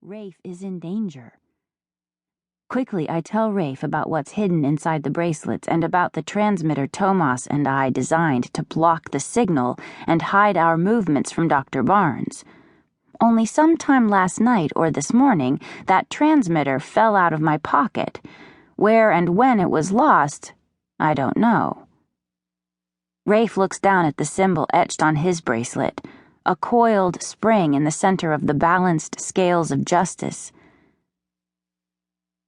Rafe is in danger. Quickly, I tell Rafe about what's hidden inside the bracelets and about the transmitter Tomas and I designed to block the signal and hide our movements from Dr. Barnes. Only sometime last night or this morning, that transmitter fell out of my pocket. Where and when it was lost, I don't know. Rafe looks down at the symbol etched on his bracelet, a coiled spring in the center of the balanced scales of justice.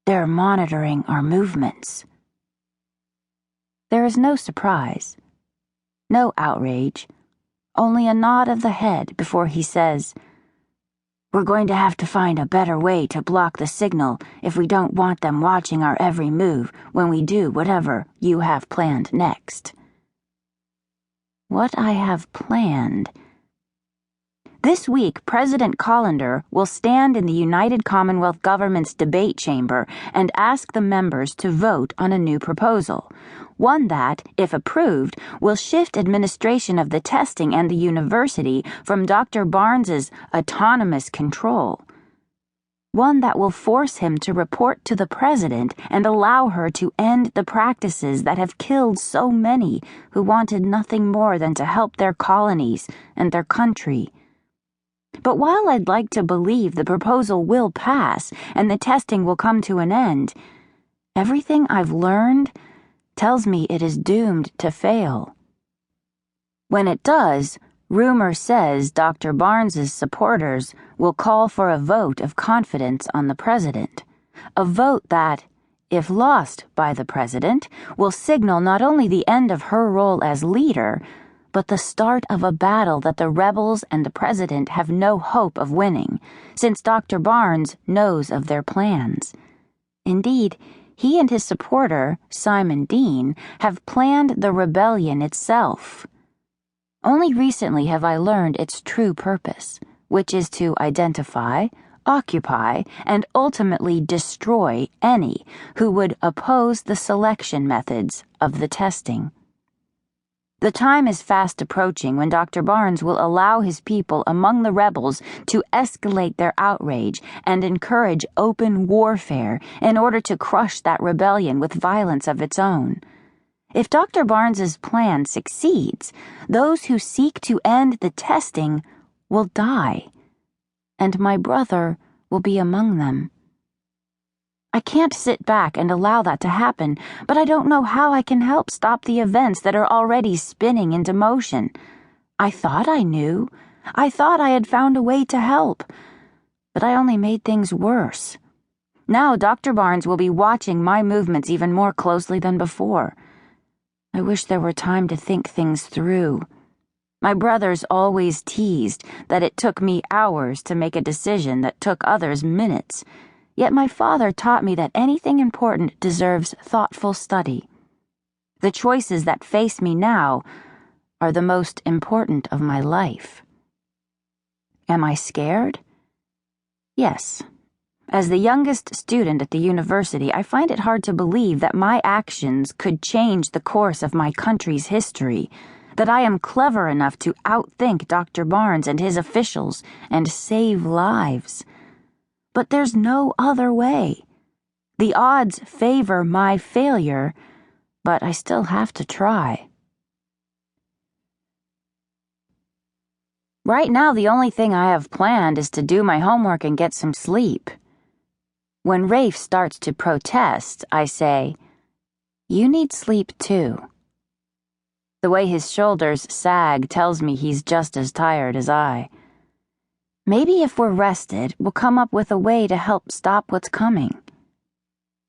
They're monitoring our movements. There is no surprise, no outrage, only a nod of the head before he says, "We're going to have to find a better way to block the signal if we don't want them watching our every move when we do whatever you have planned next." What I have planned. This week, President Collender will stand in the United Commonwealth government's debate chamber and ask the members to vote on a new proposal, one that, if approved, will shift administration of the testing and the university from Dr. Barnes's autonomous control, one that will force him to report to the president and allow her to end the practices that have killed so many who wanted nothing more than to help their colonies and their country. But while I'd like to believe the proposal will pass and the testing will come to an end, everything I've learned tells me it is doomed to fail. When it does, rumor says Dr. Barnes's supporters will call for a vote of confidence on the president, a vote that, if lost by the president, will signal not only the end of her role as leader, but the start of a battle that the rebels and the president have no hope of winning, since Dr. Barnes knows of their plans. Indeed, he and his supporter, Simon Dean, have planned the rebellion itself. Only recently have I learned its true purpose, which is to identify, occupy, and ultimately destroy any who would oppose the selection methods of the testing. The time is fast approaching when Dr. Barnes will allow his people among the rebels to escalate their outrage and encourage open warfare in order to crush that rebellion with violence of its own. If Dr. Barnes's plan succeeds, those who seek to end the testing will die, and my brother will be among them. I can't sit back and allow that to happen, but I don't know how I can help stop the events that are already spinning into motion. I thought I knew. I thought I had found a way to help, but I only made things worse. Now Dr. Barnes will be watching my movements even more closely than before. I wish there were time to think things through. My brothers always teased that it took me hours to make a decision that took others minutes. Yet my father taught me that anything important deserves thoughtful study. The choices that face me now are the most important of my life. Am I scared? Yes. As the youngest student at the university, I find it hard to believe that my actions could change the course of my country's history, that I am clever enough to outthink Dr. Barnes and his officials and save lives. But there's no other way. The odds favor my failure, but I still have to try. Right now, the only thing I have planned is to do my homework and get some sleep. When Rafe starts to protest, I say, "You need sleep too." The way his shoulders sag tells me he's just as tired as I. Maybe if we're rested, we'll come up with a way to help stop what's coming.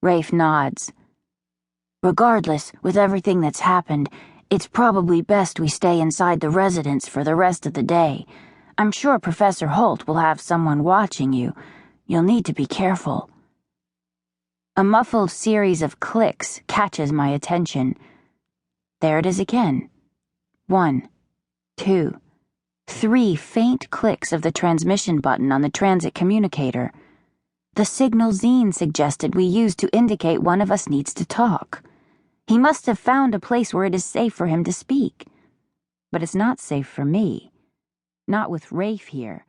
Rafe nods. "Regardless, with everything that's happened, it's probably best we stay inside the residence for the rest of the day. I'm sure Professor Holt will have someone watching you. You'll need to be careful." A muffled series of clicks catches my attention. There it is again. 1, 2, 3 faint clicks of the transmission button on the transit communicator. The signal Zine suggested we use to indicate one of us needs to talk. He must have found a place where it is safe for him to speak. But it's not safe for me. Not with Rafe here.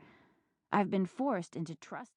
I've been forced into trusting